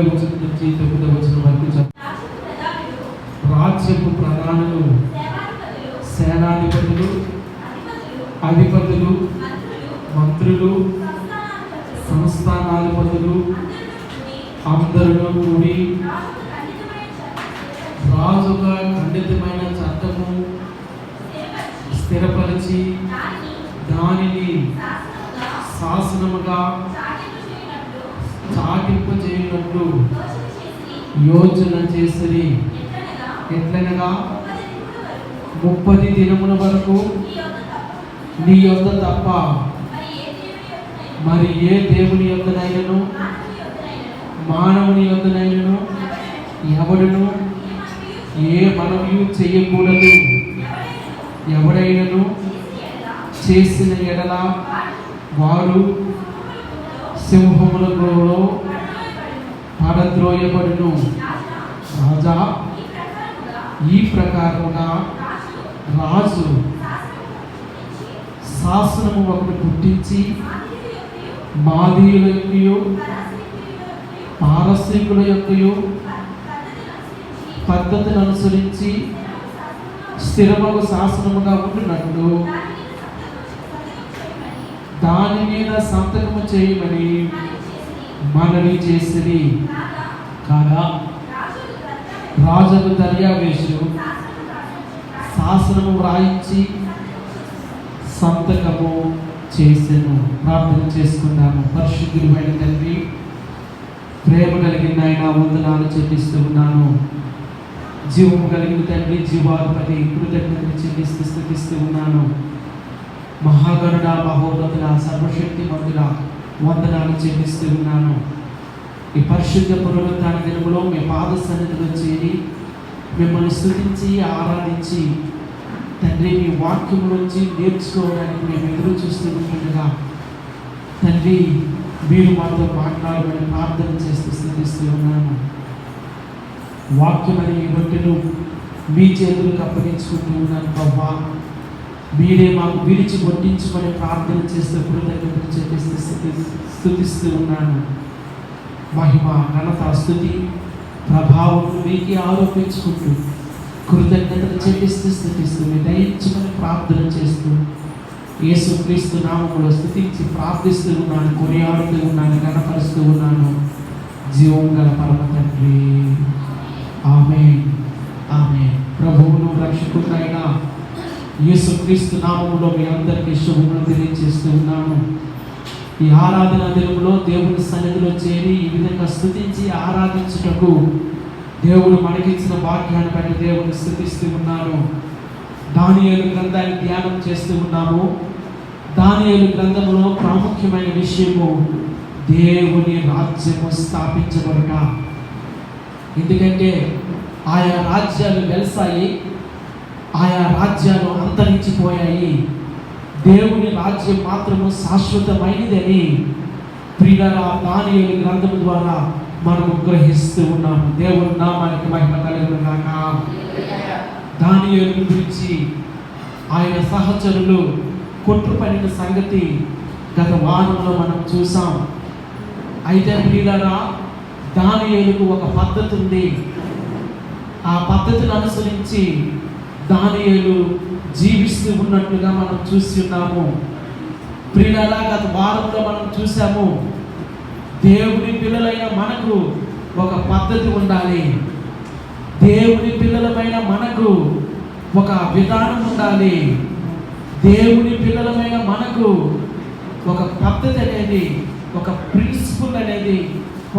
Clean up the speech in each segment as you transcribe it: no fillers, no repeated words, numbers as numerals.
వచనం నుంచి 9వ వచనం వరకు రాజ్యపు ప్రధానులు, సేనాధిపతులు, అధిపతులు, మంత్రులు, సంస్థానాధిపతులు అందరూ కూడి రాజుగా ఖండితమైన చట్టము స్థిరపరిచి దానిని శాసనముగా చాటింపజేయనట్లు యోచన చేసిరి. ఎట్లనగా 30 దినముల వరకు నీ యొద్ద తప్ప మరి ఏ దేవుని యొద్దనైనను మానవుని యొద్దనైనను ఎవడును ఏ మనవి చేయకూడదు. ఎవడైనను చేసిన ఎడల వాడు సింహముల గృహలో పడద్రోయబడును. రాజా, ఈ ప్రకారముగా రాజు శాసనము ఒకటి పుట్టించి మాదీయుల యొక్కయు పారసీకుల యొక్కయు పద్ధతిని అనుసరించి స్థిరమగు శాసనముగా ఉంటున్నట్లు దాని మీద సంతకము చేయమని మనవి చేసిరి. కాగా రాజుకు దర్యావేషు శాసనము వ్రాయించి సంతకము చేసెను. ప్రార్థన చేసుకున్నాము. పరిశుద్ధుడైన తండ్రి, ప్రేమ కలిగిన ఆయన వందనాలు చెల్లిస్తూ ఉన్నాను. జీవము కలిగిన తండ్రి, జీవాధిపతి, కృతజ్ఞతలు చెల్లిస్తూ స్థుతిస్తూ ఉన్నాను. మహాగరుడ, మహోన్నతుల, సర్వశక్తి మంతుల వందనాలు చెల్లిస్తూ ఉన్నాను. ఈ పరిశుద్ధ పునరుత్థాన దినములో మీ పాద సన్నిధిలో చేరి మిమ్మల్ని స్తుతించి ఆరాధించి తండ్రి మీ వాక్యం నుంచి నేర్చుకోవడానికి మేము ఎదురు చూస్తూ ఉంటుండగా తండ్రి మీరు మాతో మాట్లాడమని ప్రార్థన చేస్తూ స్థుతిస్తూ ఉన్నాను. వాక్యం అనే ఈ రొట్టెను మీ చేతులకు అప్పగించుకుంటూ ఉన్నాను ప్రభా. మీరే మాకు విరిచి వడ్డించుకొని ప్రార్థన చేస్తూ కృతజ్ఞతలు చెల్లిస్తూ స్తుతిస్తూ ఉన్నాను. మహిమ, ఘనత, స్తుతి, ప్రభావం మీకే ఆరోపించుకుంటూ కృతజ్ఞతలు చెల్లిస్తూ స్థుతిస్తూ మీ దయించుకొని ప్రార్థన చేస్తూ యేసుక్రీస్తు నామములో స్తుతించి ప్రార్థిస్తూ ఉన్నాను, కొనియాడుతూ ఉన్నాను, ఘనపరుస్తూ ఉన్నాను. జీవం గల పరమ తండ్రి, ఆమేన్, ఆమేన్. ప్రభువును రక్షకుడైన యేసుక్రీస్తు నామములో మీ అందరికీ శుభములు తెలియజేస్తూ ఉన్నాను. ఈ ఆరాధన దినములో దేవుని సన్నిధిలో చేరి ఈ విధంగా స్తుతించి ఆరాధించుటకు దేవుడు మనకిచ్చిన భాగ్యాన్ని బట్టి దేవుని స్తుతిస్తూ ఉన్నాను. దానియేలు గ్రంథాన్ని ధ్యానం చేస్తూ ఉన్నాము. దానియేలు గ్రంథంలో ప్రాముఖ్యమైన విషయము దేవుని రాజ్యము స్థాపించబడట. ఎందుకంటే ఆయా రాజ్యాలు వెలసాయి, ఆయా రాజ్యాలు అంతరించిపోయాయి. దేవుని రాజ్యం మాత్రము శాశ్వతమైనదని ప్రియులారా దానియేలు గ్రంథం ద్వారా మనము గ్రహిస్తూ ఉన్నాము. దేవుని నామానికి మహిమ కలుగును గాక. దానియేలు గురించి ఆయన సహచరులు కొట్టుపడిన సంగతి గత వారంలో మనం చూసాం. అయితే ప్రియులారా దానియేలుకు ఒక పద్ధతి ఉంది. ఆ పద్ధతిని అనుసరించి దానియేలు జీవిస్తూ ఉన్నట్లుగా మనం చూసి ఉన్నాము. ప్రియులారా గత వారంలో మనం చూసాము, దేవుని పిల్లలైన మనకు ఒక పద్ధతి ఉండాలి. దేవుని పిల్లలమైన మనకు ఒక విధానం ఉండాలి. దేవుని పిల్లలమైన మనకు ఒక పద్ధతి అనేది, ఒక ప్రిన్సిపల్ అనేది,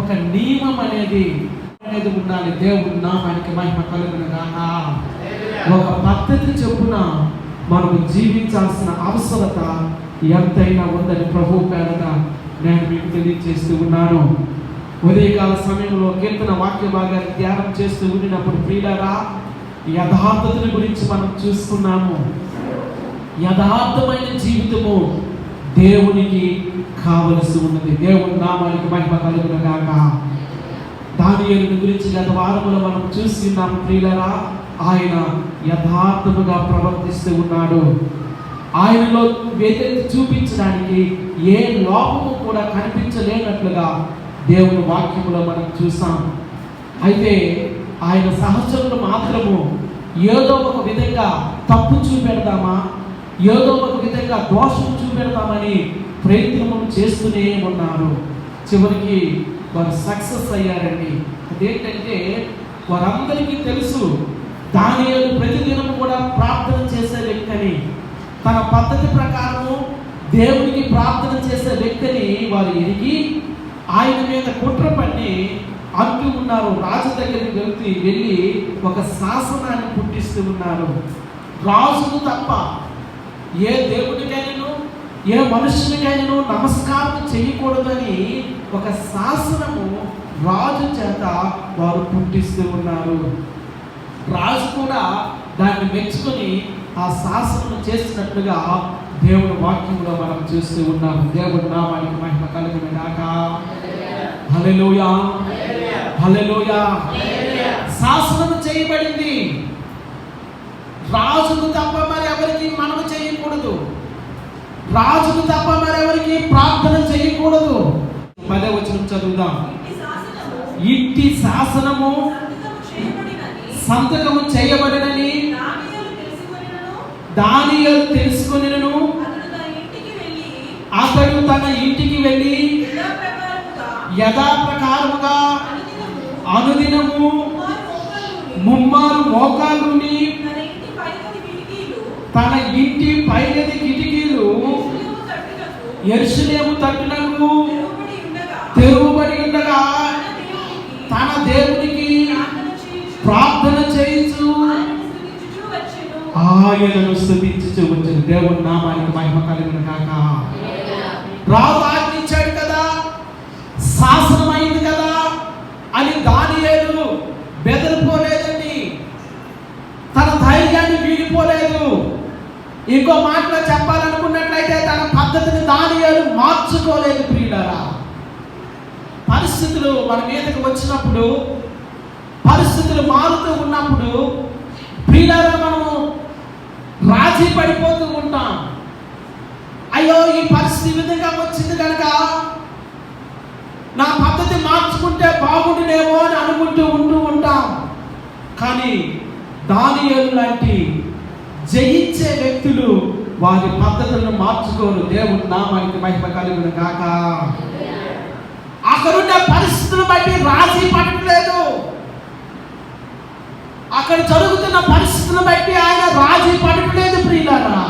ఒక నియమం అనేది ఉండాలి. దేవుని నామానికి మహిమ కలుగును గాక. ఒక పద్ధతి చొప్పున మనము జీవించాల్సిన అవసరత ఎంతైనా ఉందని ప్రభు పేరట నేను మీకు తెలియజేస్తూ ఉన్నాను. ఉదయకాల సమయంలో కీర్తన వాక్య భాగాన్ని ధ్యానం చేస్తూ ఉండినప్పుడు ప్రియులారా యథార్థతని గురించి మనం చూసుకున్నాము. యథార్థమైన జీవితము దేవునికి కావలసి ఉన్నది. దేవుని నామానికి మహిమ కలుగును గాక. దానియేలు గురించి గత వారములో మనం చూసి ఉన్నాము ప్రియులారా. ఆయన యథార్థముగా ప్రవర్తిస్తూ ఉన్నాడు. ఆయనలో వ్యతిరేకత చూపించడానికి ఏ లోపము కూడా కనిపించలేనట్లుగా దేవుని వాక్యంలో మనం చూసాం. అయితే ఆయన సహచరులు మాత్రము ఏదో ఒక విధంగా తప్పు చూపెడదామా, ఏదో ఒక విధంగా దోషం చూపెడదామని ప్రయత్నములు చేస్తూనే ఉన్నారు. చివరికి వారు సక్సెస్ అయ్యారండి. అదేంటంటే వారందరికీ తెలుసు దానియేలు ప్రతిదినం కూడా ప్రార్థన చేసే వ్యక్తిని, తన పద్ధతి ప్రకారము దేవునికి ప్రార్థన చేసే వ్యక్తిని వారు ఎరిగి ఆయన మీద కుట్ర పన్ని అంటూ ఉన్నారు. రాజు దగ్గరికి వెళ్ళి ఒక శాసనాన్ని పుట్టిస్తూ ఉన్నారు. రాజుకు తప్ప ఏ దేవుడికైనా ఏ మనుషునికైనా నమస్కారం చేయకూడదని ఒక శాసనము రాజు చేత వారు పుట్టిస్తూ ఉన్నారు. రాజు కూడా దాన్ని మెచ్చుకొని ఆ శాసనం చేసినట్లుగా దేవుని వాక్యంలో మనం చూస్తూ ఉన్నాం. దేవుడి నామానికి మహిమ కలుగును గాక. హల్లెలూయా, హల్లెలూయా. శాసనం చేయబడింది. రాజుకు తప్ప మరి ఎవరికి మనం చేయకూడదు, రాజుకు తప్ప మరి ఎవరికి ప్రార్థన చేయకూడదు. 10వ వచనం చదువుదాం. ఇంటి శాసనము సంతకము చేయబడినని దానియేలు తెలుసుకొనినను అతడు తన ఇంటికి వెళ్ళి యథాప్రకారముగా అనుదినము ముమ్మారు మోకాలుని తన ఇంటి పైగది కిటికీలు యెరూషలేము తట్టునకు తెరువబడి ఉండగా తన దేవునికి ప్రార్థన చేయించు ఆయనను స్తుతించుచు వచ్చెను. దేవుని నామానికి మహిమ కలుగును గాక. రాజు ఆజ్ఞించాడు కదా, శాసనమైంది కదా అని దానియేలు బెదిరిపోలేదండి. తన ధైర్యాన్ని వీడిపోలేదు. ఇంకో మాటలో చెప్పాలనుకున్నట్లయితే తన పద్ధతిని దానియేలు మార్చుకోలేదు. ప్రియులారా, పరిస్థితులు మన మీదకి వచ్చినప్పుడు, పరిస్థితులు మారుతూ ఉన్నప్పుడు ప్రియులారా మనము రాజీ పడిపోతూ ఉంటాం. అయ్యో ఈ పరిస్థితి ఈ విధంగా వచ్చింది కనుక నా పద్ధతి మార్చుకుంటే బాగుండునేమో అని అనుకుంటూ ఉంటాం. కానీ దానియేలు లాంటి జయించే వ్యక్తులు వారి పద్ధతులను మార్చుకోరు. దేవుని నామానికి మహిమ కలుగును గాక. అక్కడున్న పరిస్థితులను బట్టి రాజీ పడట్లేదు. అక్కడ జరుగుతున్న పరిస్థితులను బట్టి ఆయన రాజీ పడట్లేదు. ప్రియులారా,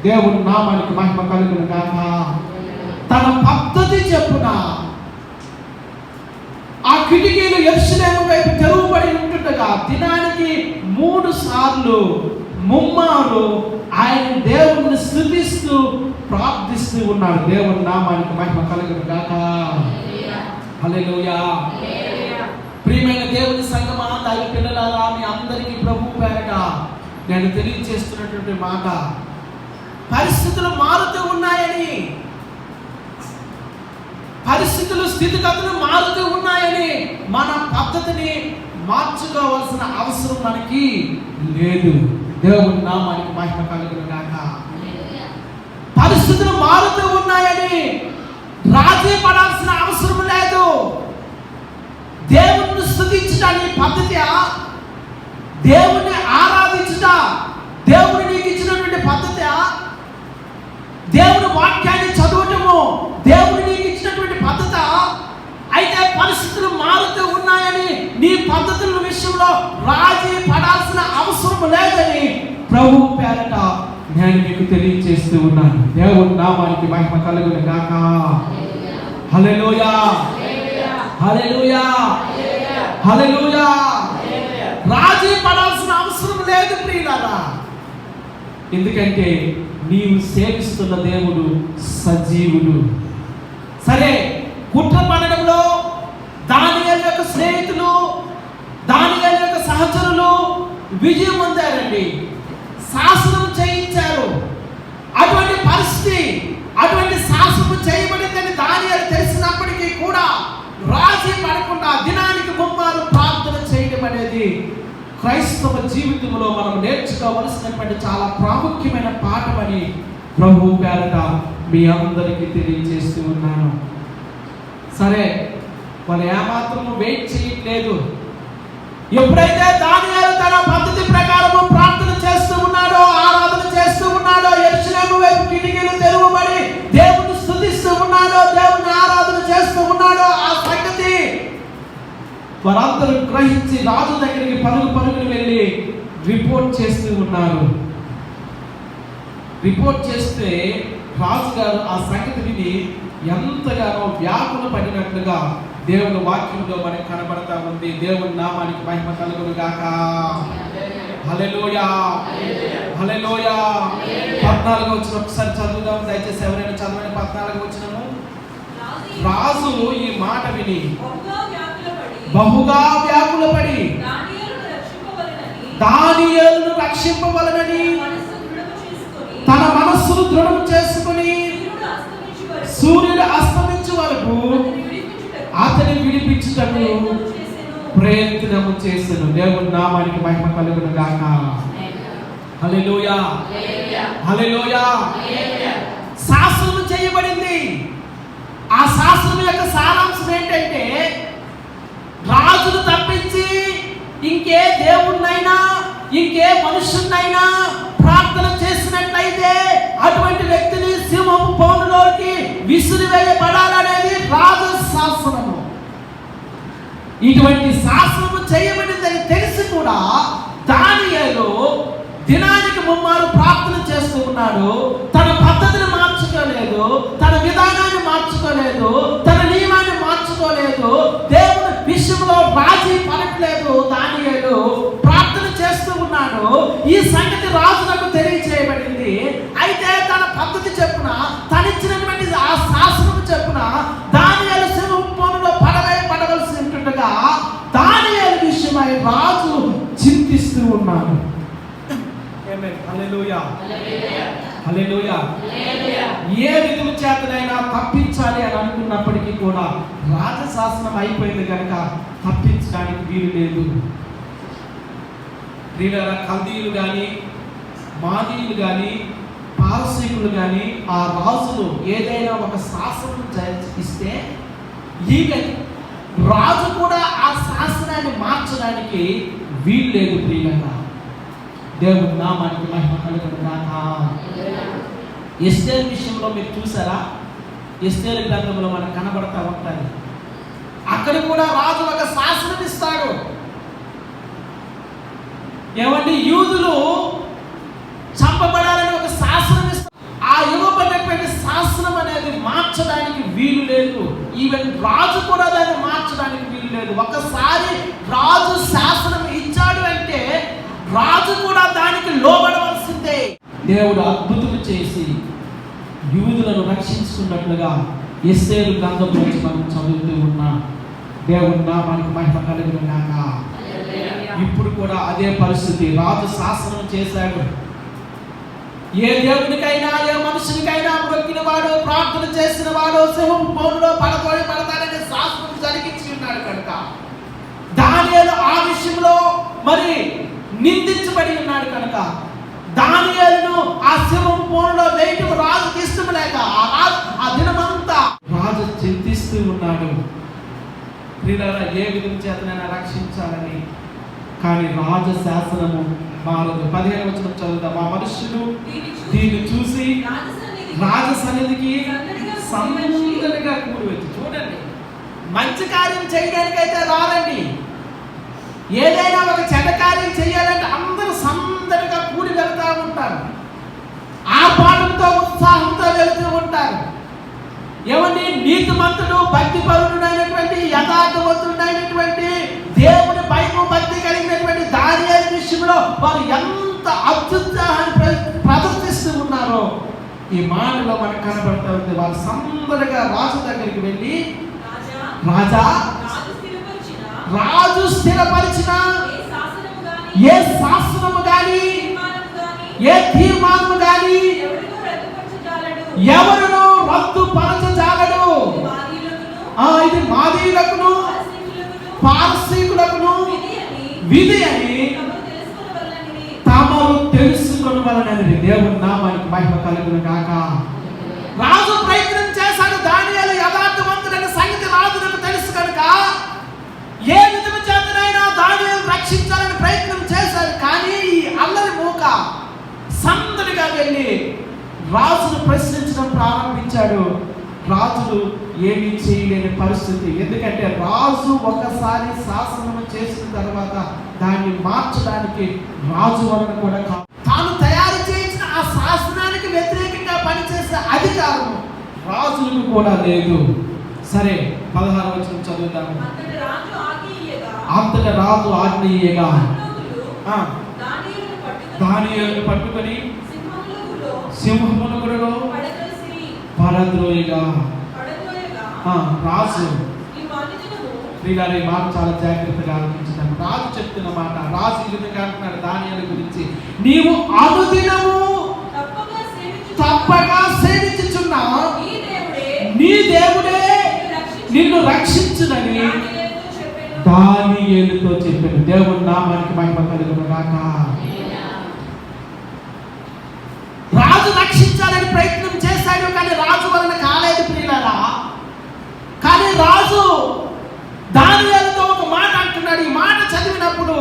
దేవుని నామానికి మహిమ కలుగును గాక. తన పద్ధతి చెప్పున ఆ కిటికీలు యెరూషలేము వైపు తెరువబడి ఉంటుండగా దినానికి 3 సార్లు ముమ్మారు ఆయన దేవుణ్ణి స్తుతిస్తూ ప్రార్థిస్తూ ఉన్నాడు. దేవుని నామానికి మహిమ కలుగును గాక. హల్లెలూయా. ప్రియమైన దేవుని సంగమా, దైవ పిల్లలారా, మీ అందరికీ ప్రభు పేరట నేను తెలియజేస్తున్నటువంటి మాట, పరిస్థితులు మారుతూ ఉన్నాయని, పరిస్థితులు స్థితిగతులు మారుతూ ఉన్నాయని మన పద్ధతిని మార్చుకోవాల్సిన అవసరం మనకి లేదు. దేవుని నామానికి మహిమ కలుగును గాక. పరిస్థితులు మారుతూ ఉన్నాయని రాజీ పడాల్సిన అవసరం లేదు. దేవుణ్ణి స్తుతించడానికి పద్ధతి, దేవుణ్ణి ఆరాధించుట దేవుని నీకు ఇచ్చినటువంటి పద్ధతి, దేవుని వాక్యాన్ని చదవటము దేవుని నీకు ఇచ్చినటువంటి పద్ధత. అయితే పరిస్థితులు మారుతూ ఉన్నాయని నీ పద్ధతుల విషయంలో రాజీ పడాల్సిన అవసరం లేదని ప్రభు పేరట నేను మీకు తెలియజేస్తూ ఉన్నాను. దేవుని నామానికి మహిమ కలుగును గాక. హల్లెలూయా, హల్లెలూయా, హల్లెలూయా. రాజీ పడాల్సిన అవసరం లేదు ప్రియులారా. ఎందుకంటే నీవు సేవిస్తున్న దేవుడు సజీవుడు. సరే, కుట్ర పడడంలో దానియేలు యొక్క స్నేహితులు, దానియేలు యొక్క సహచరులు విజయం పొందారండి, శాసనం చేయించారు. అటువంటి పరిస్థితి, అటువంటి శాసనం చేయబడిందని దానియేలు తెలిసినప్పటికీ కూడా రాజీ పడకుండా దినానికి ముమ్మారు ప్రార్థన చేయడం అనేది క్రైస్తవ జీవితంలో మనం నేర్చుకోవలసినటువంటి చాలా ప్రాముఖ్యమైన పాఠమని ప్రభు పేరట మీ అందరికీ తెలియజేస్తూ ఉన్నాను. సరే, వాళ్ళు ఏమాత్రము వెయిట్ చేయట్లేదు. ఎప్పుడైతే దానియేలు తన పద్ధతి ప్రకారము ప్రార్థన చేస్తూ ఉన్నాడో, ఆరాధన చేస్తూ ఉన్నాడో, యెరూషలేము వైపు కిటికీలు తెరవబడి దేవుని స్తుతిస్తూ ఉన్నాడో, దేవుని ఆరాధన చేస్తూ ఉన్నాడో, ఆ సంగతి వారందరూ గ్రహించి రాజు దగ్గరికి పరుగుని వెళ్ళి రిపోర్ట్ చేస్తూ ఉన్నారు. రిపోర్ట్ చేస్తే రాజుగారు ఆ సంగతి విని ఎంతగానో వ్యాకుల పడినట్లుగా దేవుని వాక్యంలో మనకు కనబడతా ఉంది. దేవుని నామానికి మహిమ కలుగును గాక. హల్లెలూయా, హల్లెలూయా. 14వ వచనం ఒకసారి చదువుదాం దయచేసి. ఎవరైనా చదవండి 14వ వచనము. రాజు ఈ మాట విని బహుగా వ్యాకులపడి దానియేలును రక్షింపవలెనని తన మనస్సును దృఢం చేసుకుని సూర్యుడు అస్తమించు వరకు అతని విడిపించుటకు ప్రయత్నము చేసెను. దేవుని నామానికి మహిమ కలుగును గాక. హల్లెలూయా, హల్లెలూయా. శాసనం చేయబడింది. ఆ శాసనం యొక్క సారాంశం ఏంటంటే, రాజును తప్పించి ఇంకే దేవుణ్ణైనా ఇంకే మనుషున్నైనా ప్రార్థన చేసినట్లయితే అటువంటి వ్యక్తిని సింహపు బోనులోకి విసిరివేయబడాలనేది రాజు శాసనము. ఇటువంటి శాసనము చేయబడిందని తెలిసి కూడా దానియేలు దినానికి ముమ్మారు ప్రార్థన చేస్తూ ఉన్నాడు. తన పద్ధతిని మార్చుకోలేదు, తన విధానాన్ని మార్చుకోలేదు, తన నియమాన్ని మార్చుకోలేదు, దేవుని విషయంలో రాజీ పడట్లేదు. దానియేలు ప్రార్థన చేస్తూ ఉన్నాడు. ఈ సంగతి రాజులకు తెలియచేయబడింది. అయితే తన పద్ధతి చెప్పున, తనిచ్చినటువంటి ఆ శాసనం చెప్పున దానియేలు సింహంలో పడవలసి ఉంటుండగా దానియేలు విషయమై రాజు చింతిస్తూ ఉన్నాడు. హల్లెలూయా, హల్లెలూయా. ఏ విధము చేతనైనా తప్పించాలి అని అనుకున్నప్పటికీ కూడా రాజశాసనం అయిపోయింది కనుక తప్పించడానికి వీలు లేదు. కల్దీయులు కానీ, మాదీయులు కానీ, పారసీకులు కానీ ఆ రాజులు ఏదైనా ఒక శాసనం ఇస్తే ఈవెన్ రాజు కూడా ఆ శాసనాన్ని మార్చడానికి వీలు లేదు. ప్రియులంగా దేవుని నామానికి మహిమ కలుగును గాక. ఎస్తేరు విషయంలో మీరు చూసారా? ఎస్తేరు గ్రంథంలో మనకు కనబడతా ఉంటుంది. అక్కడ కూడా రాజు ఒక శాసనం ఇస్తాడు. ఏమండి, యూదులు చంపబడాలని ఒక శాసనం ఇస్తాడు. ఆ ఇవ్వబడినటువంటి శాసనం అనేది మార్చడానికి వీలు లేదు. ఈవెన్ రాజు కూడా దాన్ని మార్చడానికి వీలు లేదు. ఒకసారి రాజు శాసనం ఇచ్చాడు అంటే రాజు కూడా దానికి లోబడవలసిందే. దేవుడు అద్భుతం చేసి యూదులను రక్షించుకున్నట్లుగా ఎస్తేరు గ్రంథం నుంచి మనం చదువుతూ ఉన్నాం. దేవుని నామానికి మహిమ కలుగును గాక. ఇప్పుడు కూడా అదే పరిస్థితి. రాజు శాసనం చేశాడు. ఏ దేవునికైనా ఏ మనుషునికైనా మొక్కిన వాడు, ప్రార్థన చేసిన వాడు సింహం బోనులో పడతాడనే శాసనం జరిగించి ఉన్నాడు కనుక దానియేలు ఆ విషయంలో మరి నిందించబడి ఉన్నాడు కనుక దానియేలును ఆ సింహం బోనులో వేయటం రాజుకి ఇష్టం లేక ఆ దినమంతా రాజు చింతిస్తూ ఉన్నాడు. ప్రియులారా, ఏ విధం చేతనైనా రక్షించాలని. కానీ రాజ శాసనము మారదు. 15వ వచనం చదువుదాం. ఆ మనుషులు దీన్ని చూసి రాజ సన్నిధికి సందడిగా కూడి వచ్చి, చూడండి, మంచి కార్యం చేయడానికైతే రారండి. ఏదైనా ఒక చెడ్డ కార్యం చేయాలంటే అందరూ సందడిగా కూడి వెళ్తూ ఉంటారు. ఆర్భాటంతో ఉత్సాహంతో వెళుతూ ఉంటారు. ఏమండి, నీతిమంతుడు, భక్తిపరుడైనటువంటి, యథార్థవంతుడైనటువంటి, దేవుని భయము భక్తి కలిగినటువంటి దానియేలు విషయంలో వారు ఎంత అత్యుత్సాహాన్ని ప్రదర్శిస్తూ ఉన్నారో ఈ మాటలో మనకు కనబడతా ఉంది. వారు సందడిగా రాజు దగ్గరికి వెళ్ళి, రాజా, రాజు స్థిరపరిచిన ఏ శాసనము గాని ఏ తీర్మానము గాని ఎవరును రద్దుపరచజాలడు. ఇది మాదీయులకును పారసీకులకును విధి అని తాము తెలుసుకొనవలెనని. దేవుని నామానికి మహిమ కలుగును గాక. రాజు ప్రయత్నం చేశాడు. దానియేలు యథార్థవంతుడైన సంగతి రాజులకు తెలుసు కనుక రక్షించాలని ప్రయత్నం చేశాడు. కానీ ఈ అల్లరి మూక సందడిగా వెళ్ళి రాజును ప్రశ్నించడం ప్రారంభించాడు. రాజులు ఏమీ చేయలేని పరిస్థితి. ఎందుకంటే రాజు ఒకసారి శాసనం చేసిన తర్వాత దాన్ని మార్చడానికి రాజు వలన కూడా తాను తయారు చేసిన ఆ శాసనానికి వ్యతిరేకంగా పనిచేసే అధికారం రాజులకు కూడా లేదు. సరే 16వ వచనం చదువుతాము. అంతట రాజు ఆజ్ఞ దానియేలును పట్టుకొని సింహముల గుడిలో పడద్రోయగా రాజు ప్రియులారా, ఈ మాట చాలా జాగ్రత్తగా ఆలోచించుతాను. రాజు చెప్తున్న మాట. రాజు ఈ విధంగా అంటున్నాడు దానియేలు గురించి, నీవు అనుదినము తప్పక సేవించుచున్న నీ దేవుడే నిన్ను రక్షించునని దానియేలుతో చెప్పాను. దేవుని నామానికి మహిమ కలుగును గాక. రాజు రక్షించాలని ప్రయత్నం చేశాడు, కానీ రాజు వలన కాలేదు ప్రియులారా. కానీ రాజు దానియేలుతో ఒక మాట అంటున్నాడు. ఈ మాట చదివినప్పుడు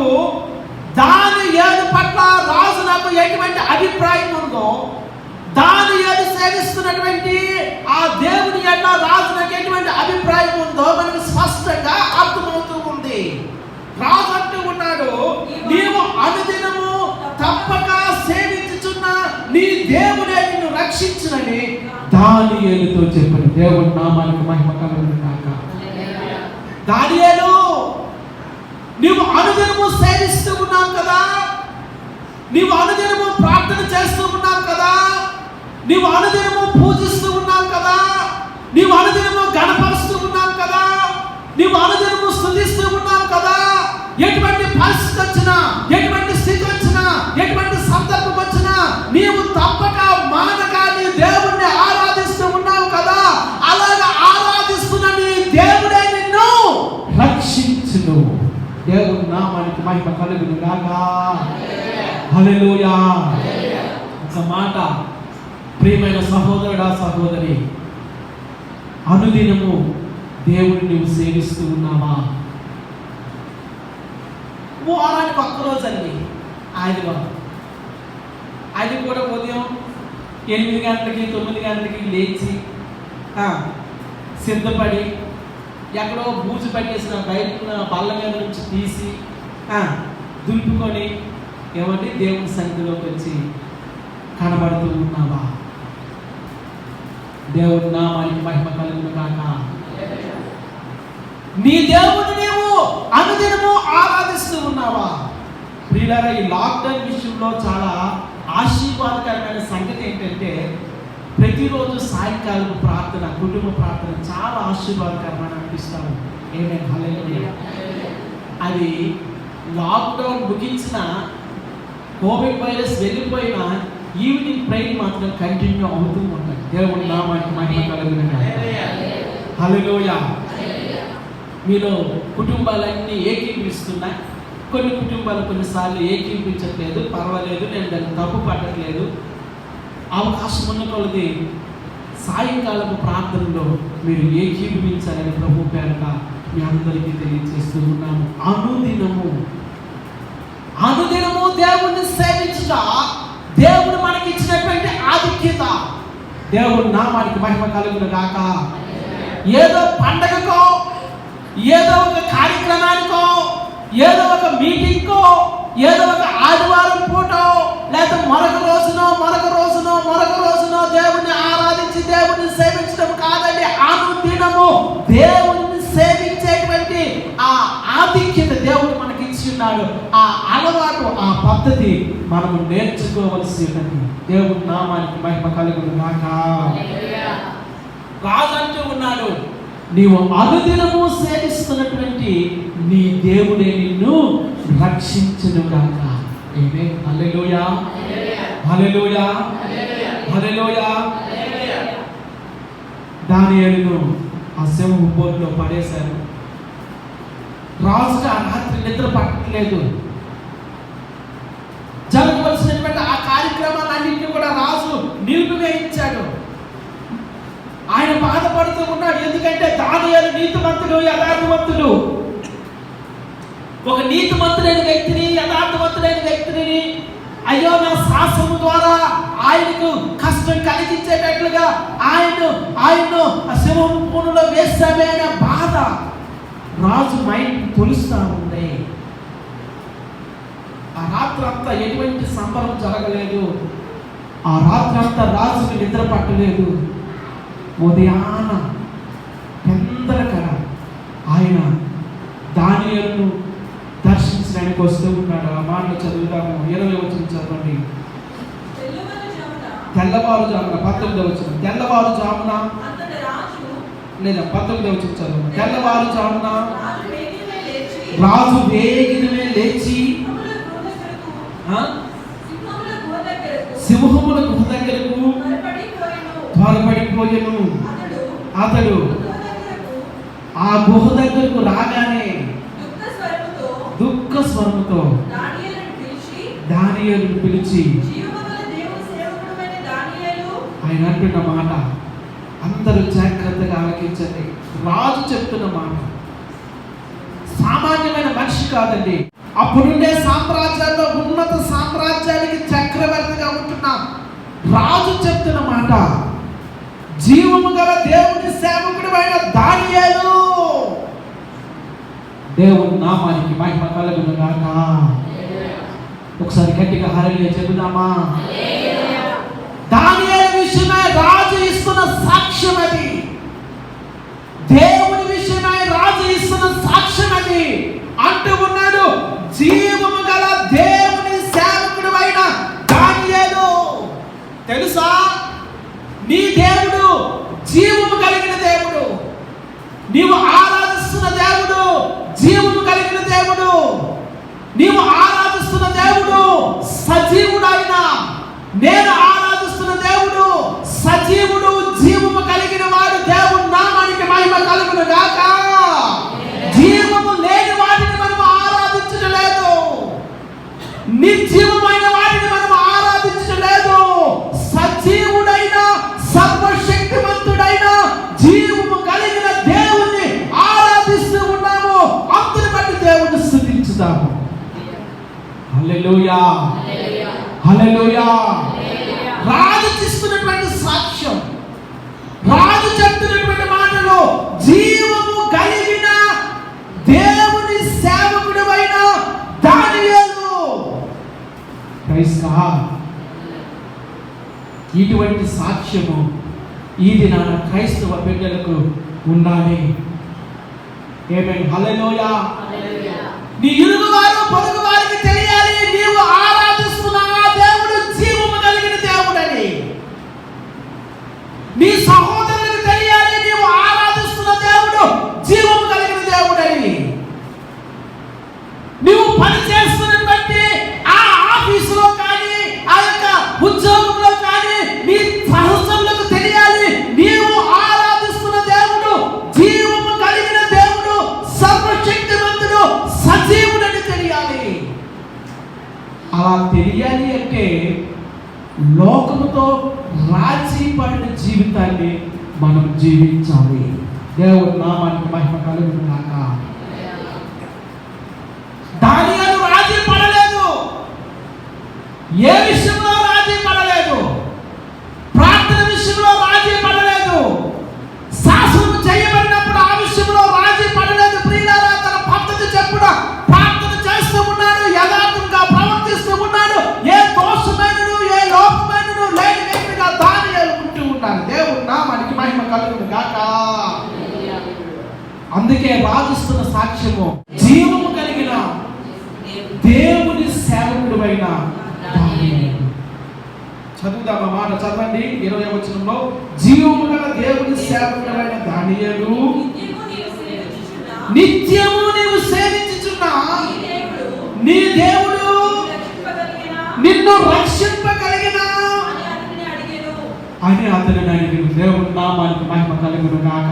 దానియేలు పట్ల రాజు నాకు ఎటువంటి అభిప్రాయం ఉందో, దానియేలు సేవిస్తున్నటువంటి ఆ దేవుని యొక్క రాజు నాకు ఎటువంటి అభిప్రాయం ఉందో మనకు స్పష్టంగా అర్థమవుతూ ఉంది. రాజు అంటూ ఉన్నాడు, నీవు అనుదినము తప్పక సేవించుచున్న నీ దేవుడే నిన్ను రక్షించునని దానియేలుతో చెప్పాడు. దేవుని నామానికి మహిమ కలుగును గాక. దానియేలు, నీవు అనుదినము సేవిస్తూ ఉన్నావు కదా, నీవు అనుదినము ప్రార్థన చేస్తూ ఉన్నావు కదా, నీవు అనుదినము పూజిస్తూ ఉన్నావు కదా, నీవు అనుదినము గణపరుస్తూ ఉన్నావు కదా, నీవు అనుదినము స్తుతిస్తూ ఉన్నావు కదా. ఎటువంటి పరిస్థితి వచ్చినా, ఎటువంటి స్థితి వచ్చినా, ఎటువంటి సందర్భం వచ్చినా నీవు తప్పక మానక నీ దేవుణ్ణి ఆరాధిస్తూ ఉన్నావు కదా. అలాగా ఆరాధిస్తున్న నీ దేవుడే నిన్ను రక్షించును. దేవుని నామానికి మహిమ కలుగును గాక. హల్లెలూయా. ఒక మాట ప్రియమైన సహోదరుడా సహోదరి, అనుదినము దేవుని నువ్వు సేవిస్తూ ఉన్నావా? వారానికి ఒక్కరోజు అండి ఆదివారం. అది కూడా ఉదయం 8 గంటలకి 9 గంటలకి లేచి సిద్ధపడి ఎక్కడో బూజు పట్టేసిన బయట బల్ల మీద నుంచి తీసి దులుపుకొని ఏమంటే దేవుని సన్నిధిలోకి వచ్చి కనబడుతూ ఉన్నావా? దేవుని నామానికి మహిమ కలుగును గాక. నీ దేవుని నీవు అనుదినము ఆరాధిస్తూ ఉన్నావా? ప్రియులారా, ఈ లాక్డౌన్ విషయంలో చాలా ఆశీర్వాదకరమైన సంగతి ఏంటంటే ప్రతిరోజు సాయంకాలం ప్రార్థన, కుటుంబ ప్రార్థన చాలా ఆశీర్వాదకరమైన అనిపిస్తాము. ఏమేమి హల్లెలూయా. అది లాక్డౌన్ ముగించిన, కోవిడ్ వైరస్ వెళ్ళిపోయిన ఈవినింగ్ ప్రేయర్ మాత్రం కంటిన్యూ అవుతూ ఉంటాయి. దేవుని నామానికి మహిమ కలుగును గాక. హల్లెలూయా. మీలో కుటుంబాలన్నీ ఏకీభవిస్తున్నాయి. కొన్ని కుటుంబాలు కొన్నిసార్లు ఏకీభవించట్లేదు. పర్వాలేదు, నేను దాన్ని తప్పు పట్టట్లేదు. అవకాశం ఉన్న కొలది సాయంకాలపు ప్రార్థనలో మీరు ఏకీభవించాలని ప్రభు పేరట మీ అందరికీ తెలియజేస్తూ ఉన్నాము. అనుదినము దేవుణ్ణి సేవించుట దేవుడు మనకి ఇచ్చినటువంటి ఆధిక్యత. దేవుని నామానికి మహిమ కలుగును గాక. ఏదో పండగకో, ఏదో ఒక కార్యక్రమానికో, ఏదో ఒక మీటింగ్కో, ఏదో ఒక ఆదివారం పూటో, లేదా మరొక రోజునో దేవుణ్ణి ఆరాధించి దేవుణ్ణి సేవించడం కాదండి. అనుదినము దేవుణ్ణి సేవించేటువంటి ఆ ఆధిక్యత దేవుడు మనకి ఇచ్చి ఉన్నాడు. ఆ అలవాటు, ఆ పద్ధతి మనము నేర్చుకోవలసి ఉన్నది. దేవుని నామానికి మహిమ కలుగును గాక. రాజు అంటూ ఉన్నాడు, నీవు అనుదినము సేవిస్తున్నటువంటి నీ దేవుడే నిన్ను రక్షించును గాక. ఆమేన్. హల్లెలూయా, హల్లెలూయా, హల్లెలూయా. దానియేలును ఆ సింహపు బోనులో పడేశారు. రాజుగా ఆ రాత్రి నిద్ర పట్టలేదు. జరగవలసినటువంటి ఆ కార్యక్రమాలన్నింటినీ కూడా రాజు నిలిపివేయించాడు. ఆయన బాధపడుతూ ఉన్నాడు. ఎందుకంటే దానియేలు నీతిమంతుడు, యథార్థవంతుడు. ఒక నీతిమంతుడైన వ్యక్తిని, యథార్థవంతుడైన వ్యక్తిని అయ్యో నా శాసనము ద్వారా ఆయనకు కష్టం కలిగించేటట్లుగా ఆయన్ను సింహపురంలో వేసామే అనే బాధ రాజు మైండ్ తొలుస్తా ఉంది. ఆ రాత్రి అంతా ఎటువంటి సంబరం జరగలేదు. ఆ రాత్రి అంతా రాజుకి నిద్ర పట్టలేదు. ఉదయాన పెందలకర ఆయన దానియేలును దర్శించడానికి వస్తూ ఉన్నాడు. ఆ మాటలు చదువుతాము. 20వ వచనం చదవండి. తెల్లవారుజామున 19వ వచనం. తెల్లవారుజామున లేదా 19వ వచనం చదవండి. తెల్లవారుజామున రాజు వేగిరమే లేచి సింహముల గుహ దగ్గరకు త్వరపడిపోయెను. అతడు ఆ గుహ దగ్గరకు రాగానే దుఃఖ స్వరముతో దానియేలును పిలిచి ఆయన అంటున్న మాట అందరూ జాగ్రత్తగా ఆలకించండి. రాజు చెప్తున్న మాట సామాన్యమైన మనిషి కాదండి. అప్పుడుండే సామ్రాజ్యాల్లో ఉన్నత సామ్రాజ్యానికి చక్రవర్తిగా ఉంటున్న రాజు చెప్తున్న మాట, జీవము గల దేవుని సేవకుడు అయిన దానియేలు. దేవుని నామానికి మహిమ కలుగును గాక. ఒకసారి గట్టిగా హల్లెలూయా చెబుదామా? దానియేలు విషయమై రాజు ఇస్తున్న సాక్ష్యం అది. దేవుని విషయమై రాజు ఇస్తున్న సాక్ష్యం అది. అంటూ ఉన్నాడు, జీవము గల దేవుని సేవకుడు అయిన దానియేలు. తెలుసా, నీ దేవుడు జీవము కలిగిన దేవుడు. నీవు ఆరాధిస్తున్న దేవుడు జీవము కలిగిన దేవుడు. నీవు ఆరాధిస్తున్న దేవుడు సజీవుడైన, నేను ఆరాధిస్తున్న దేవుడు సజీవుడు, జీవము కలిగిన వాడు. దేవుని నామానికి మహిమ కలుగును గాక. జీవము లేని వాటిని మనం ఆరాధించలేదు, నిర్జీవమైన వాటిని మనం ఆరాధించలేదు. సజీవుడైన సర్వశక్తిమంతుడైన జీవము కలిగిన దేవుణ్ణి ఆరాధిస్తూ ఉన్నాము. అందుని బట్టి దేవుణ్ణి స్తుతించుదాము. హల్లెలూయా, హల్లెలూయా. రాజు తీసుకున్నటువంటి సాక్ష్యం, రాజు చెప్తున్నటువంటి మాటలు, జీవము కలిగిన దేవుని సేవకుడు అయిన దానియేలు. Praise God. ఇటువంటి సాక్ష్యము ఈ దినాన క్రైస్తవ బిడ్డలకు ఉండాలి. ఆమేన్, హల్లెలూయా. నీ ఇరుగు వారు పొరుగు వారికి తెలియాలి నీవు ఆరాధిస్తున్న ఆ దేవుడు జీవము కలిగిన దేవుడని. నీ సహోదరులకు తెలియాలి నీవు ఆరాధిస్తున్న దేవుడు జీవము కలిగిన దేవుడని. నీవు పని చేస్తున్నది బట్టి ఆ ఆఫీసులో కానీ, ఆ యొక్క ఉద్యోగంలో కానీ నీ సహచరులకు తెలియాలి నీవు ఆరాధిస్తున్న దేవుడు జీవము కలిగిన దేవుడు, సర్వశక్తిమంతుడు, సజీవుడని తెలియాలి. అలా తెలియాలి అంటే లోకముతో రాజీ పడిన జీవితాన్ని మనం జీవించాలి. దేవుని నామానికి మహిమ కలుగును గాక. దానియేలు రాజీ పడలేదు. ఏ విషయంలో రాజీ పడలేదు? ప్రార్థన విషయంలో రాజీ పడలేదు. శాసనం చేయబడినప్పుడు ఆ విషయంలో రాజీ పడలేదు. ప్రియులారా, తన పద్ధతి చెప్పున ప్రార్థన చేస్తూ ఉన్నాడు, యథార్థంగా ప్రవర్తిస్తూ ఉన్నాడు. ఏ దోషమైనను ఏ లోపమైనను లేని వ్యక్తిగా దానియేలు ఉంటూ ఉన్నాడు. దేవుని నామానికి మహిమ కలుగును గాక. అందుకే రాజుస్తున్న సాక్ష్యము, జీవము కలిగిన దేవుని సేవకుడు అయిన దానియేలు. చదువుదాం ఆ మాట, చదవండి. 20వ వచనంలో, జీవము గల దేవుని సేవకుడు అయిన దానియేలు, నిత్యము నీవు సేవించుచున్న నీ దేవుడు నిన్ను రక్షింపగలిగిన అని అతనిని అడిగిన. దేవుని నామానికి మహిమ కలుగును గాక.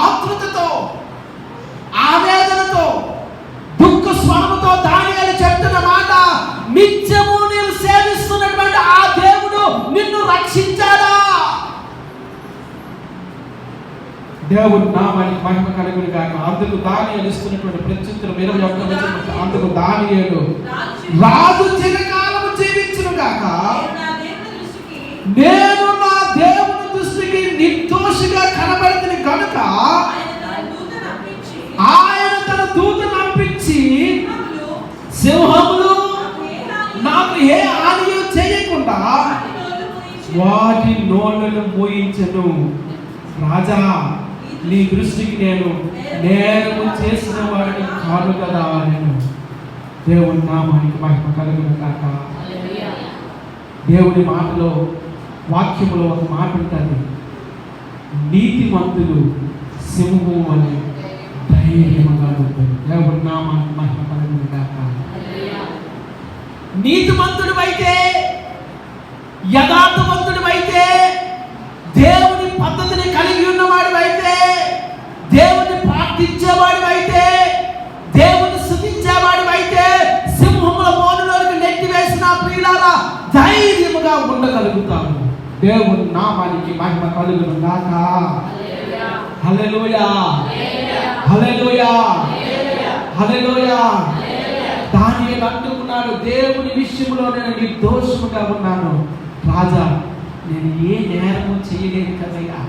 ఆతృతతో, ఆవేదనతో, దుఃఖ స్వరముతో దానియేలు చెప్తున్న మాట, నిత్యము నీవు సేవిస్తున్నటువంటి ఆ దేవుడు నిన్ను రక్షించాడా? దేవుని నామానికి మహిమ కలుగును గాక. అందుకు దానియేలు ఇస్తున్నటువంటి ప్రత్యుత్తరం 21వ వచనం. అందుకు దానియేలు, రాజు చిరకాలము జీవించును గాక, నేను నా దేవుని దృష్టికి నిర్దోషిగా కనబడితిని కనుక ఆయన తన దూతను పంపించి సింహములు నాకు ఏ హాని చేయకుండా వాటి నోళ్ళను మూయించెను. రాజా, నీ దృష్టికి నేను నేరము చేసిన వాడిని కాదు కదా నేను. దేవుని నామానికి మహిమ కలుగును గాక. దేవుని మాటలో, వాక్యములో ఒక మాట ఉంటుంది, నీతిమంతులు సింహము అని ధైర్యముగా ఉంటారు. దేవుని నామానికి మహిమ కలుగును గాక. నీతిమంతుడు అయితే, యథార్థవంతుడు అయితే, దేవుని పద్ధతిని కలిగి ఉన్నవాడు అయితే, దేవుని ప్రార్థించేవాడు అయితే, దేవుని స్తుతించేవాడు అయితే, సింహముల బోనులోకి నెట్టివేసిన ప్రియులారా ధైర్యముగా ఉండగలుగుతాము. దేవుని నామానికి మహిమ కలుగును గాక. హల్లెలూయా, హల్లెలూయా, హల్లెలూయా. దానియేలు అంటున్నాడు, దేవుని విషయంలో నేను నిర్దోషముగా ఉన్నాను. రాజా, నేను ఏ నేరము చేయలేదు కదయ్యా,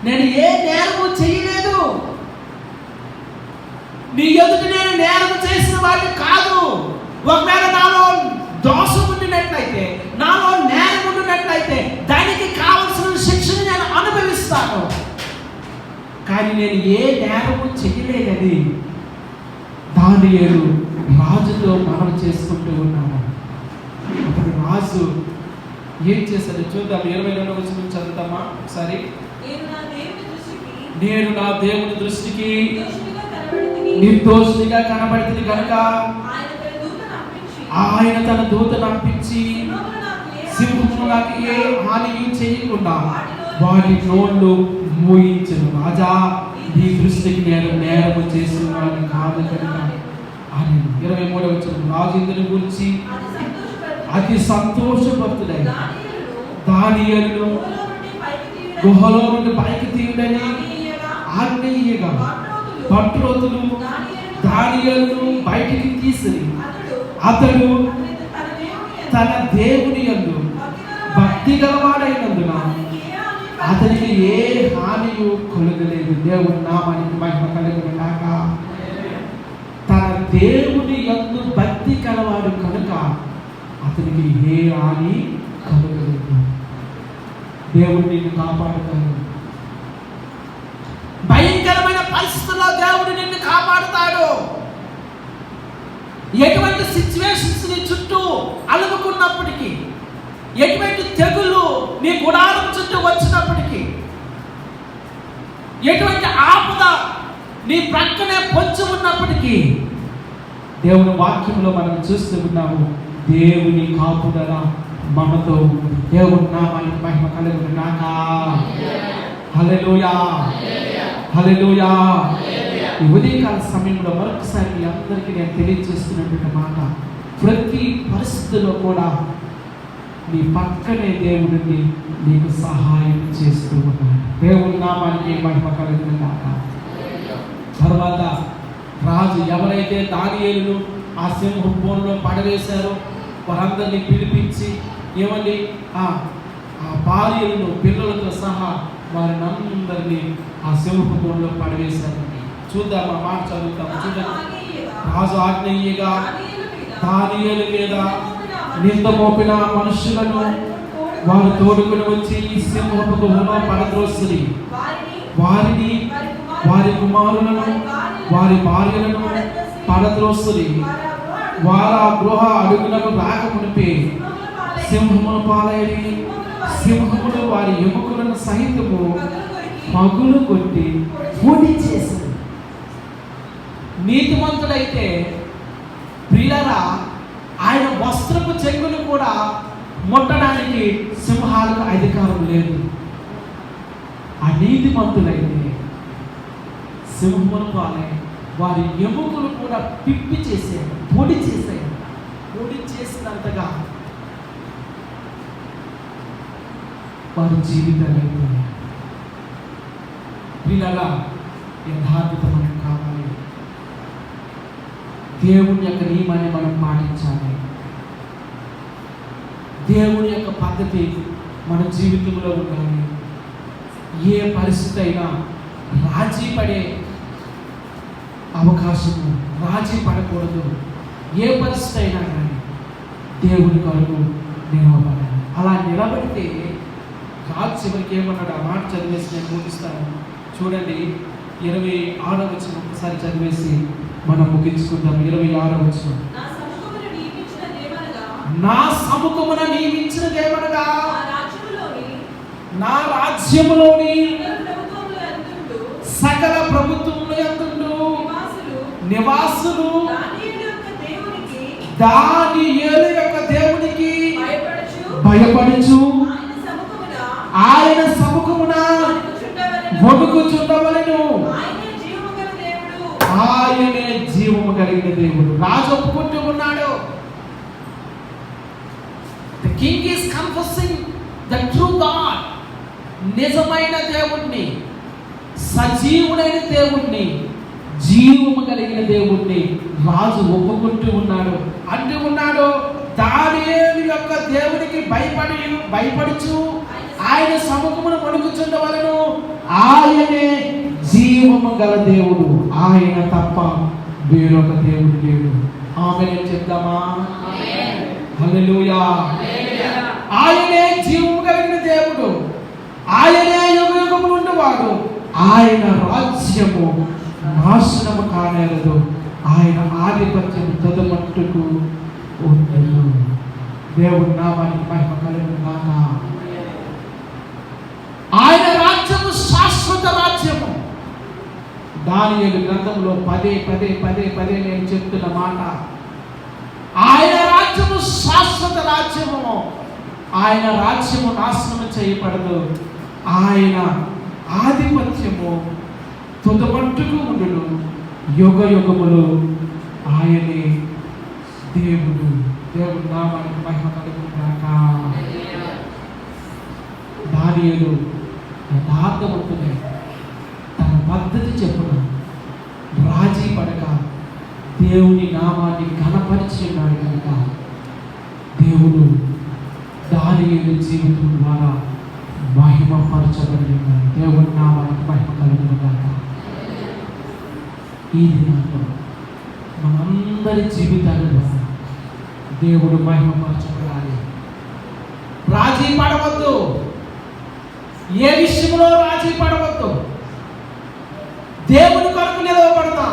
నేను ఏ నేరము చేయలేదు. నీ ఎదుట నేను నేరము చేసిన వాడిని కాదు. ఒకవేళ నాలో దోషం ఉండినట్లయితే, నాలో నేరం ఉండినట్లయితే దానికి కావలసిన శిక్షను నేను అనుభవిస్తాను. కానీ నేను ఏ నేరము చేయలేదని దానియేలు రాజుతో మనవి చేసుకుంటూ ఉన్నాడు. అప్పుడు రాజు ఏం చేశాడు చూద్దాం. 22వ వచనం చదువుతామా ఒకసారి. నేను నా దేవుని దృష్టికి నిర్దోషిగా కనబడితిని కనుక ఆయన తన దూతను పంపించి సింహములు నాకు ఏ హాని చేయకుండా వాటి నోళ్ళు మూయించెను. రాజా, నీ దృష్టికి నేను నేరము చేసిన వాడిని కాదు కనుక అని. 23వ వచనం. రాజు ఇందుని గురించి అతి సంతోషపడుతుడై దానియేలును గుహలో నుండి పైకి తీయుడని ఆజ్ఞయ్యగా భట్రోతులు దానియేలును బయటికి తీసి అతడు తన దేవుని యందు భక్తి గలవాడైనందున అతనికి ఏ హానియు కలుగలేదు. దేవుని నామానికి మహిమ కలుగును గాక. తన దేవుని యందు భక్తి కలవాడు కనుక అతనికి ఏ హాని కలుగలేదు. దేవుడు నిన్ను కాపాడుతాడు. భయంకరమైన పరిస్థితుల్లో దేవుడు నిన్ను కాపాడుతాడు. ఎటువంటి సిచ్యువేషన్స్ నీ చుట్టూ అలుముకున్నప్పటికీ, ఎటువంటి తెగులు నీ గుడారం చుట్టూ వచ్చినప్పటికీ, ఎటువంటి ఆపద నీ ప్రక్కనే పొంచి ఉన్నప్పటికీ, దేవుని వాక్యంలో మనం చూస్తూ ఉన్నాము, దేవుని కాపుదల మనతో ఉంది. దేవుని నామానికి మహిమ కలుగును గాక. హల్లెలూయా, హల్లెలూయా. ఈ ఉదయకాల సమయంలో మరొకసారి మీ అందరికీ నేను తెలియజేస్తున్నటువంటి మాట, ప్రతి పరిస్థితిలో కూడా నీ పక్కనే దేవుడిని నీకు సహాయం చేస్తూ ఉన్నాడు. దేవుని నామానికి మహిమ కలుగును గాక. తర్వాత రాజు ఎవరైతే దానియేలును ఆ సింహం బోనులో పడవేశారో వారందరినీ పిలిపించి ఏమండి ఆ భార్యలను పిల్లలతో సహా వారిని అందరినీ ఆ సింహపు బోనులో పడవేశారండి. చూద్దాం, ఆ మాట చదువుతాము. చూడండి. రాజు ఆజ్ఞయ్యగా దానియేలు మీద నింద మోపిన మనుషులను వారు తోడుకుని వచ్చి ఈ సింహపు గుహలో పడద్రోసిరి. వారిని, వారి కుమారులను, వారి భార్యలను పడద్రోసిరి. వారు ఆ గృహ అడుగులకు రాకమునిపే సింహమును పాలైరి. సింహములు వారి ఎముకలను సహితము పగులు కొట్టి పొడి చేశారు. నీతిమంతుడైతే ప్రియులారా ఆయన వస్త్రపు చెంగును కూడా ముట్టడానికి సింహాలకు అధికారం లేదు. ఆ నీతిమంతులైతే సింహమును పాలై వారి ఎముకలు కూడా పిప్పి చేశారు, పొడి చేశారు. పొడి చేసినంతగా వారి జీవితాలు అయిపోయాయి. వీళ్ళ యథార్థత మనకు కావాలి. దేవుని యొక్క నియమాన్ని మనం పాటించాలి. దేవుని యొక్క పద్ధతి మన జీవితంలో ఉండాలి. ఏ పరిస్థితి అయినా రాజీ పడే అవకాశము, రాజీ పడకూడదు. ఏ పరిస్థితి అయినా కానీ దేవుని కొరకు నిలబడాలి. అలా నిలబడితే రాజు చివరికి ఏమన్నాడు? ఆ మాట చదివేసి నేను ముగిస్తాను. చూడండి, 26వ వచనం ఒకసారి చదివేసి మనం ముగించుకుందాం. 26వ వచనం, నా సముఖమున నియమించిన దేవనగా నా రాజ్యములోని సకల ప్రభుత్వములు యందుండు నివాసులు దానియేలు యొక్క దేవునికి భయపడుచు ఆయన సముఖమున వణుకుచుండవలెను. ఆయనే జీవము కలిగిన దేవుడు. రాజు ఒప్పుకుంటూ ఉన్నాడు. The king is confessing the true God. నిజమైన దేవుణ్ణి, సజీవుడైన దేవుణ్ణి, జీవము కలిగిన దేవుణ్ణి రాజు ఒప్పుకుంటూ ఉన్నాడు. అంటూ ఉన్నాడు, దానియేలు యొక్క దేవునికి భయపడుచు ఆయన సముఖమును వణుకుచుండవలెను. ఆయనే జీవము గల దేవుడు. ఆయన తప్ప వేరొక దేవుడు లేడు. ఆమేన్ చెప్దామా? హల్లెలూయా. ఆయనే జీవము కలిగిన దేవుడు. ఆయనే యుగయుగములు ఉండేవాడు. ఆయన రాజ్యము నాశనము కానేరదు. ఆయన ఆధిపత్యం తుదమట్టుకు ఉండదు. దేవుడి నామానికి మహిమ కలుగును గాక. ఆయన రాజ్యము శాశ్వత రాజ్యము. దానియేలు గ్రంథంలో పదే నేను చెప్తున్న మాట, ఆయన రాజ్యము శాశ్వత రాజ్యము. ఆయన రాజ్యము నాశనము చేయబడదు. ఆయన ఆధిపత్యము తుదమట్టుకు ఉండును. యుగ యుగములు ఆయనే దేవుడు. దేవుడి నామానికి మహిమ కలుగును గాక. దానియేలు యథార్థవంతుడై తన పద్ధతి చెప్పున రాజీ పడక దేవుని నామాన్ని ఘనపరిచి ఉన్నాడు కనుక దేవుడు దానియేలు జీవితం ద్వారా మహిమపరచబడి ఉన్నాడు. దేవుని నామానికి మహిమ కలుగును గాక. ఈ దినాల్లో మనందరి జీవితాలలో దేవుడు మహిమపరచబడాలి. రాజీ పడవద్దు. ఏ విషయంలో రాజీ పడవద్దు. దేవుని కొరకు నిలవబడతాం.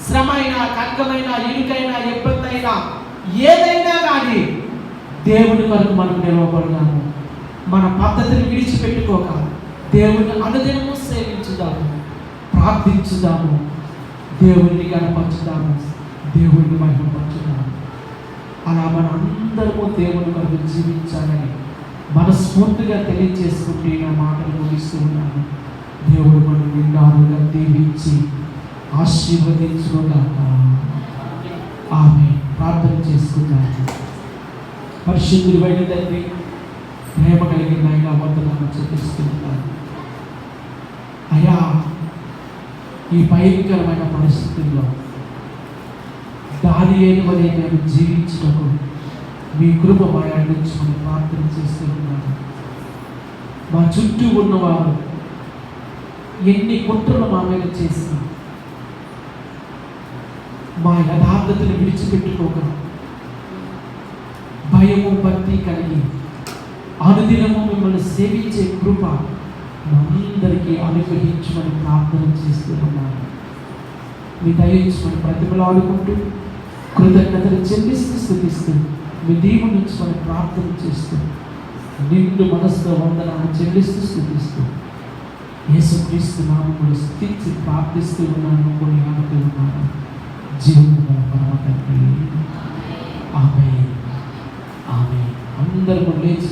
శ్రమ అయినా, కష్టమైనా, ఇరుకైనా, ఇబ్బంది అయినా, ఏదైనా కానీ దేవుని కొరకు మనం నిలవబడతాము. మన పద్ధతిని విడిచిపెట్టుకోక దేవుని అనుదినము సేవించుదాము, ప్రార్థించుదాము, దేవుడిని గణపరచుదాము, దేవుడిని మహిమపరచుదాము. అలా మన అందరము దేవుని కొరకు జీవించాలని మనస్ఫూర్తిగా తెలియజేసుకుంటే నా మాటలు ముగిస్తూ ఉన్నాను. దేవుడు మనం నిండారుగా దీవించి ఆశీర్వదించుగాక. ఆమేన్. ప్రార్థన చేసుకుందాము. పరిశుద్ధుడైన తండ్రి, ప్రేమ కలిగిన ఆయన వందనాలు చెల్లిస్తున్నాను. అయ్యా, ఈ భయంకరమైన పరిస్థితుల్లో దానియేలు వలె మేము జీవించుటకు మీ కృప మా అందించుకొని ప్రార్థన చేస్తున్నాను. మా చుట్టూ ఉన్నవారు ఎన్ని కుట్రలు మా మీద చేసినా మా యథార్థతను విడిచిపెట్టుకోక భయము భక్తి కలిగి అనుదినము మిమ్మల్ని సేవించే కృప మనందరికీ అనుగ్రహించమని ప్రార్థన చేస్తున్నాను. మీ దయించమని ప్రతిమలాడుకుంటూ కృతజ్ఞతలు చెల్లిస్తూ స్థుతిస్తూ మీ దీవుని నుంచి మనం ప్రార్థన చేస్తూ నిండు మనసుతో వందనాలు చెల్లిస్తూ స్థుతిస్తూ యేసుక్రీస్తు నామములో స్తుతించి ప్రార్థిస్తూ ఉన్నాను, కొనియాడుతూ ఉన్నాను. జీవము గల పరమ తండ్రి. ఆమేన్. ఆమేన్. అందరూ లేచి